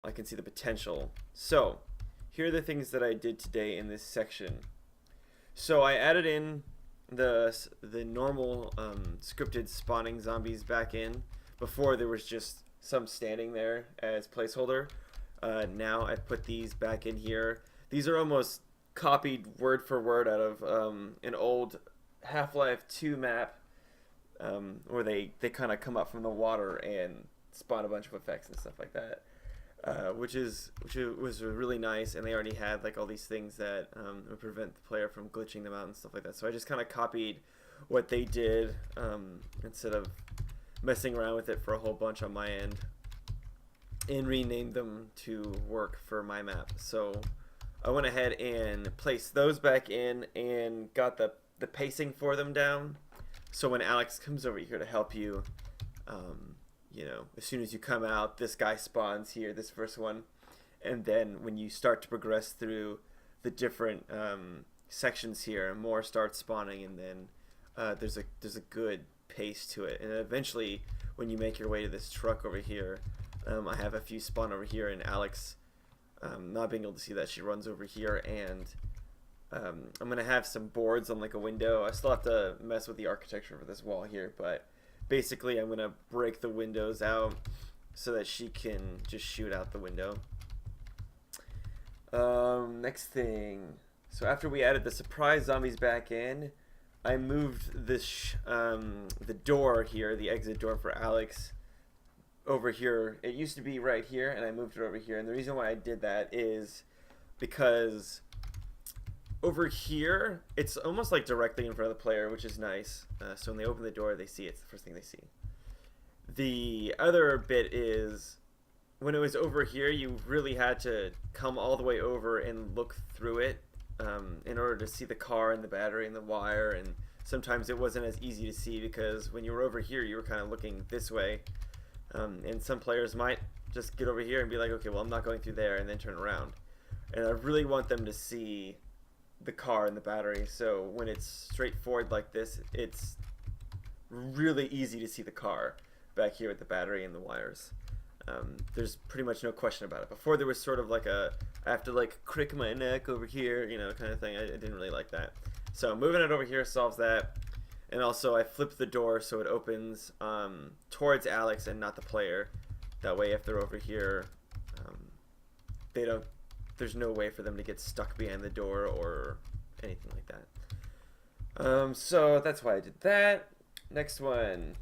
I can see the potential. So here are the things that I did today in this section. So I added in the normal scripted spawning zombies back in. Before there was just some standing there as placeholder. Now I've put these back in here. These are almost copied word for word out of an old Half-Life 2 map where they kind of come up from the water and spawn a bunch of effects and stuff like that. Which was really nice, and they already had like all these things that would prevent the player from glitching them out and stuff like that. So I just kind of copied what they did instead of messing around with it for a whole bunch on my end, and renamed them to work for my map. So I went ahead and placed those back in and got the pacing for them down. So when Alex comes over here to help you, you know, as soon as you come out, this guy spawns here, this first one, and then when you start to progress through the different sections here, more start spawning, and then there's a good pace to it. And eventually, when you make your way to this truck over here, I have a few spawn over here, and Alex, not being able to see that, she runs over here, and I'm gonna have some boards on like a window. I still have to mess with the architecture for this wall here, but basically I'm gonna break the windows out so that she can just shoot out the window. Next thing, so after we added the surprise zombies back in, I moved this the door here, the exit door for Alex, over here. It used to be right here, and I moved it over here. And the reason why I did that is because over here, it's almost like directly in front of the player, which is nice. So when they open the door, they see it's the first thing they see. The other bit is when it was over here, you really had to come all the way over and look through it in order to see the car and the battery and the wire. And sometimes it wasn't as easy to see because when you were over here, you were kind of looking this way. And some players might just get over here and be like, okay, well, I'm not going through there, and then turn around. And I really want them to see the car and the battery. So when it's straightforward like this, it's really easy to see the car back here with the battery and the wires. There's pretty much no question about it. Before there was sort of like I have to like crick my neck over here, you know, kind of thing. I didn't really like that. So moving it over here solves that. And also I flipped the door so it opens towards Alex and not the player. That way if they're over here, there's no way for them to get stuck behind the door or anything like that. So that's why I did that. Next one.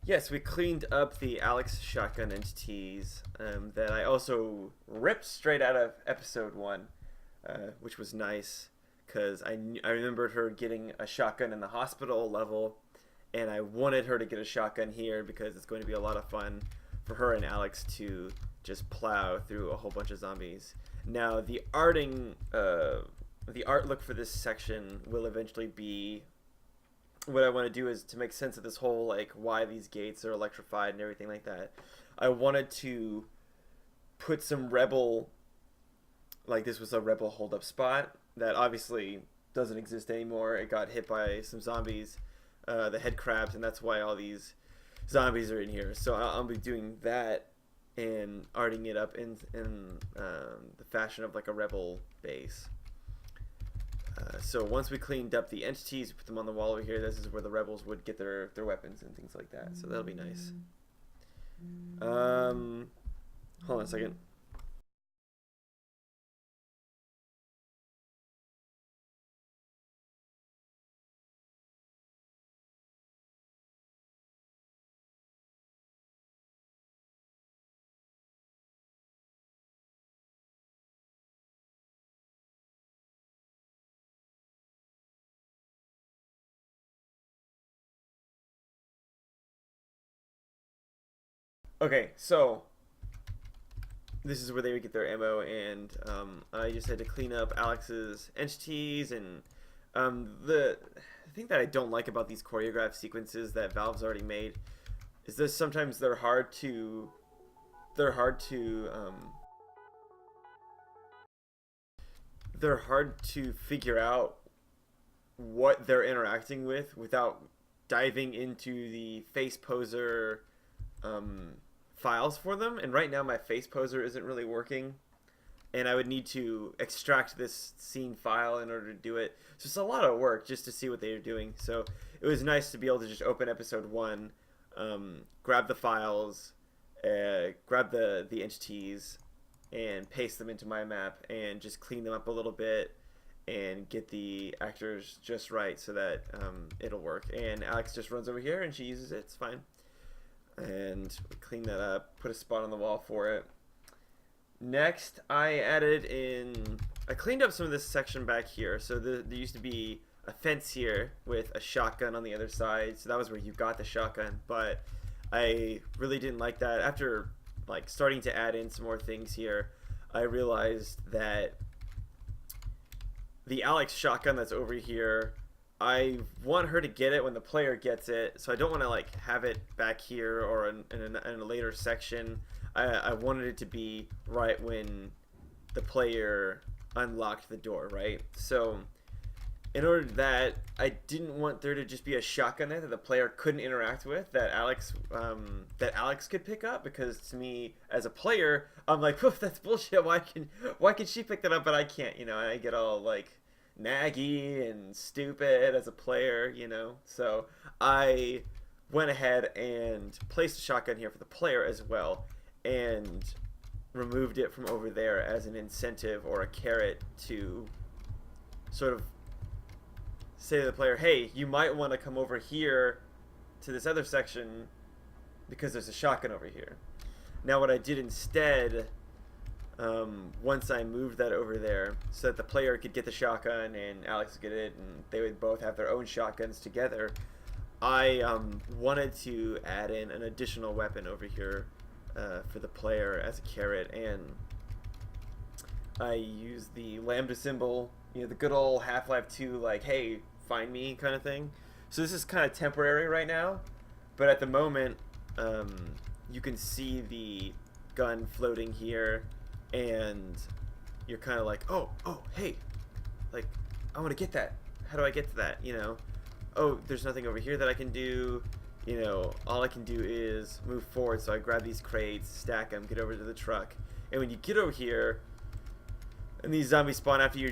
Yes, we cleaned up the Alex shotgun entities that I also ripped straight out of episode 1, which was nice because I remembered her getting a shotgun in the hospital level, and I wanted her to get a shotgun here because it's going to be a lot of fun for her and Alex to just plow through a whole bunch of zombies. Now the art look for this section will eventually be, what I want to do is to make sense of this whole like why these gates are electrified and everything like that. I wanted to put some rebel, like this was a rebel holdup spot that obviously doesn't exist anymore. It got hit by some zombies, the head crabs, and that's why all these zombies are in here. So I'll be doing that and arting it up in the fashion of like a rebel base. So once we cleaned up the entities, put them on the wall over here, this is where the rebels would get their weapons and things like that. So that'll be nice. Hold on a second. Okay, so this is where they would get their ammo, and I just had to clean up Alex's entities, and the thing that I don't like about these choreographed sequences that Valve's already made is that sometimes they're hard to figure out what they're interacting with without diving into the face poser files for them, and right now my face poser isn't really working, and I would need to extract this scene file in order to do it. So it's a lot of work just to see what they are doing. So it was nice to be able to just open episode 1, grab the files, grab the entities, and paste them into my map, and just clean them up a little bit, and get the actors just right so that it'll work. And Alex just runs over here and she uses it. It's fine. And clean that up, put a spot on the wall for it. Next, I cleaned up some of this section back here. So there used to be a fence here with a shotgun on the other side. So that was where you got the shotgun. But I really didn't like that. After like starting to add in some more things here, I realized that the Alex shotgun that's over here, I want her to get it when the player gets it, so I don't want to like have it back here or in a later section. I wanted it to be right when the player unlocked the door, right? So in order to that, I didn't want there to just be a shotgun there that the player couldn't interact with, that Alex could pick up, because to me as a player, I'm like, "Poof, that's bullshit. Why can she pick that up but I can't?" You know, and I get all like naggy and stupid as a player, you know. So I went ahead and placed a shotgun here for the player as well, and removed it from over there as an incentive or a carrot to sort of say to the player, hey, you might want to come over here to this other section because there's a shotgun over here. Now what I did instead, once I moved that over there so that the player could get the shotgun and Alex could get it and they would both have their own shotguns together, I wanted to add in an additional weapon over here for the player as a carrot, and I used the lambda symbol, you know, the good old Half-Life 2 like, hey, find me kind of thing. So this is kind of temporary right now, but at the moment you can see the gun floating here, and you're kind of like, oh, hey, like, I want to get that. How do I get to that, you know? Oh, there's nothing over here that I can do. You know, all I can do is move forward. So I grab these crates, stack them, get over to the truck. And when you get over here, and these zombies spawn after you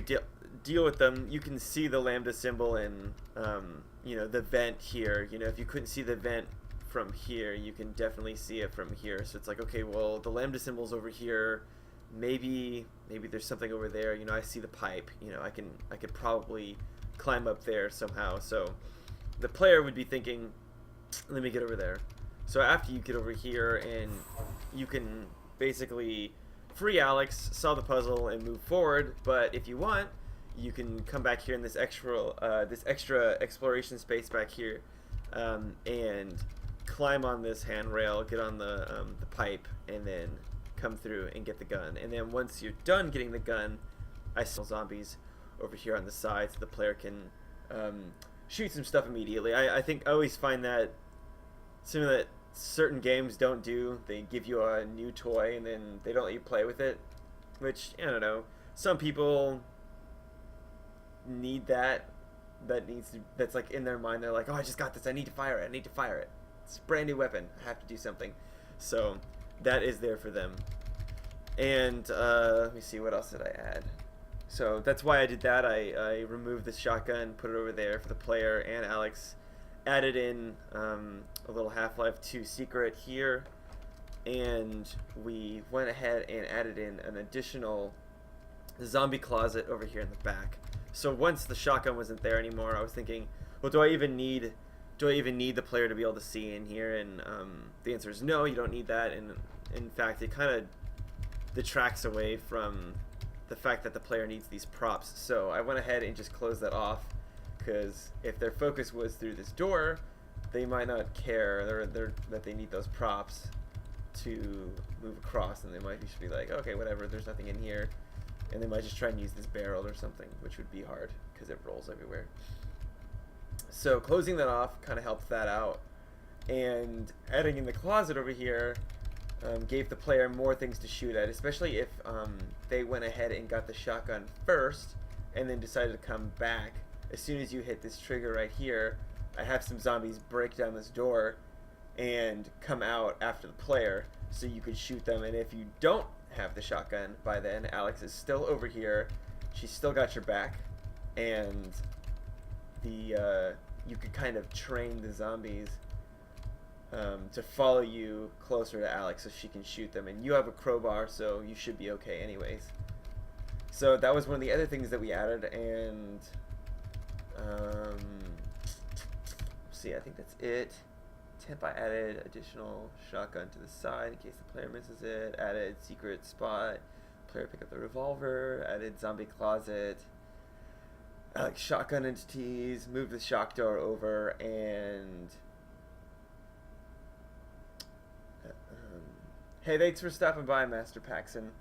deal with them, you can see the lambda symbol and, you know, the vent here. You know, if you couldn't see the vent from here, you can definitely see it from here. So it's like, okay, well, the lambda symbol's over here. Maybe there's something over there. You know, I see the pipe. You know, I could probably climb up there somehow. So the player would be thinking, let me get over there. So after you get over here, and you can basically free Alex, solve the puzzle, and move forward. But if you want, you can come back here in this extra exploration space back here, and climb on this handrail, get on the pipe, and then come through and get the gun. And then once you're done getting the gun, I still zombies over here on the side so the player can shoot some stuff immediately. I think I always find that something that certain games don't do. They give you a new toy and then they don't let you play with it, which, I don't know, some people need that. That's like in their mind. They're like, oh, I just got this, I need to fire it, it's a brand new weapon, I have to do something. So that is there for them. And let me see, what else did I add? So that's why I did that. I removed the shotgun, put it over there for the player and Alex, added in a little Half-Life 2 secret here, and we went ahead and added in an additional zombie closet over here in the back. So once the shotgun wasn't there anymore, I was thinking, well, do I even need the player to be able to see in here? And the answer is no, you don't need that. And in fact, it kind of detracts away from the fact that the player needs these props. So I went ahead and just closed that off, because if their focus was through this door, they might not care that they need those props to move across, and they might just be like, okay, whatever, there's nothing in here, and they might just try and use this barrel or something, which would be hard because it rolls everywhere. So closing that off kind of helped that out, and adding in the closet over here gave the player more things to shoot at, especially if they went ahead and got the shotgun first and then decided to come back. As soon as you hit this trigger right here, I have some zombies break down this door, and come out after the player so you could shoot them. And if you don't have the shotgun by then, Alex is still over here. She's still got your back, and you could kind of train the zombies to follow you closer to Alex so she can shoot them. And you have a crowbar, so you should be okay anyways. So that was one of the other things that we added, and see, I think that's it. Temp, I added additional shotgun to the side in case the player misses it. Added secret spot. Player pick up the revolver. Added zombie closet. Shotgun entities. Move the shock door over, and hey, thanks for stopping by, Master Paxson.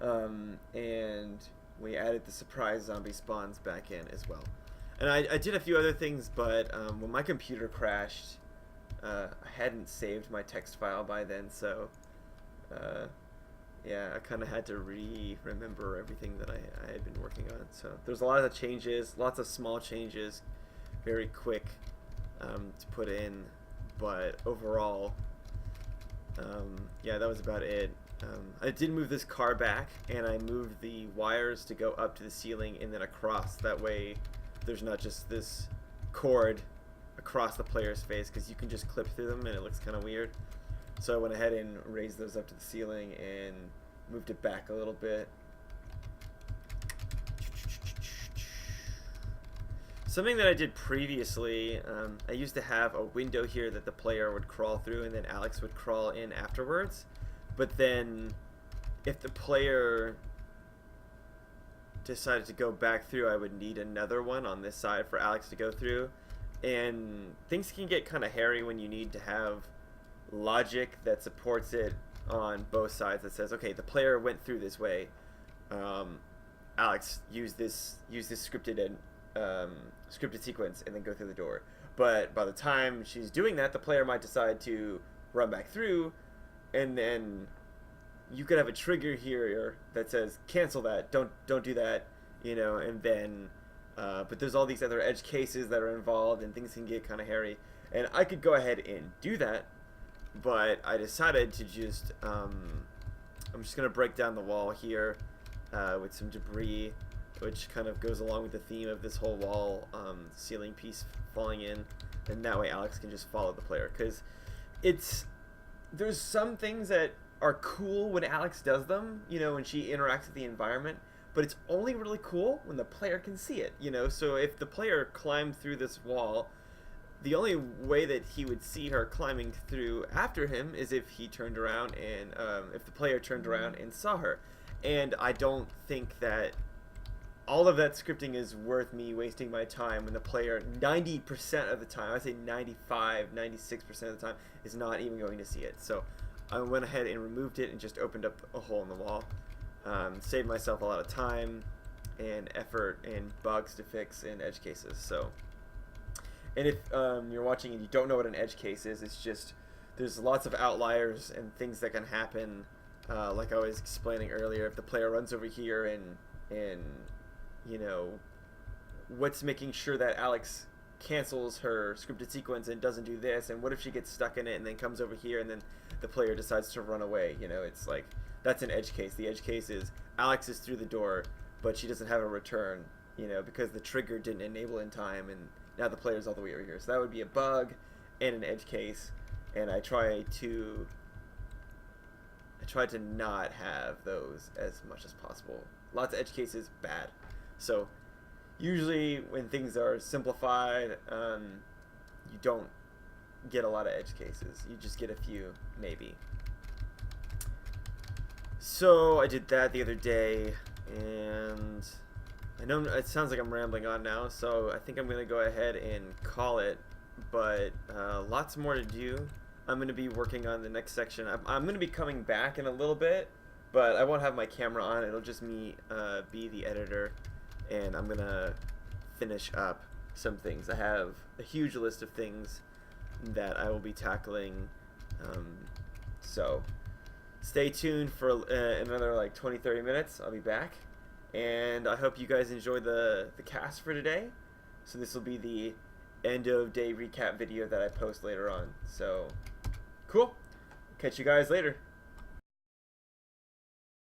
And we added the surprise zombie spawns back in as well. And I did a few other things, but when my computer crashed, I hadn't saved my text file by then, so yeah, I kind of had to remember everything that I had been working on. So there's a lot of changes, lots of small changes, very quick to put in, but overall, yeah, that was about it. I did move this car back, and I moved the wires to go up to the ceiling and then across. That way there's not just this cord across the player's face, because you can just clip through them and it looks kind of weird. So I went ahead and raised those up to the ceiling and moved it back a little bit. Something that I did previously, I used to have a window here that the player would crawl through, and then Alex would crawl in afterwards. But then if the player decided to go back through, I would need another one on this side for Alex to go through. And things can get kind of hairy when you need to have logic that supports it on both sides, that says, okay, the player went through this way, Alex, use this scripted sequence and then go through the door. But by the time she's doing that, the player might decide to run back through, and then you could have a trigger here that says cancel that, don't do that, you know. And then but there's all these other edge cases that are involved, and things can get kind of hairy. And I could go ahead and do that, but I decided to just I'm just gonna break down the wall here with some debris, which kind of goes along with the theme of this whole wall ceiling piece falling in, and that way Alex can just follow the player. Because there's some things that are cool when Alex does them, you know, when she interacts with the environment, but it's only really cool when the player can see it, you know. So if the player climbed through this wall, the only way that he would see her climbing through after him is if he turned around, and if the player turned around and saw her. And I don't think that all of that scripting is worth me wasting my time when the player 90% of the time, I say 95, 96% of the time, is not even going to see it. So I went ahead and removed it and just opened up a hole in the wall. Saved myself a lot of time and effort and bugs to fix in edge cases. So, and if you're watching and you don't know what an edge case is, it's just there's lots of outliers and things that can happen. Like I was explaining earlier, if the player runs over here and you know, what's making sure that Alex cancels her scripted sequence and doesn't do this, and what if she gets stuck in it and then comes over here and then the player decides to run away, you know. It's like, that's an edge case. The edge case is Alex is through the door, but she doesn't have a return, you know, because the trigger didn't enable in time, and now the player's all the way over here. So that would be a bug and an edge case, and I try to not have those as much as possible. Lots of edge cases, bad. So usually when things are simplified, you don't get a lot of edge cases. You just get a few, maybe. So I did that the other day, and I know it sounds like I'm rambling on now, so I think I'm going to go ahead and call it, but lots more to do. I'm going to be working on the next section. I'm going to be coming back in a little bit, but I won't have my camera on. It'll just me be the editor, and I'm going to finish up some things. I have a huge list of things that I will be tackling, so stay tuned for another like 20-30 minutes. I'll be back, and I hope you guys enjoy the cast for today. So this will be the end of day recap video that I post later on. So, cool. Catch you guys later.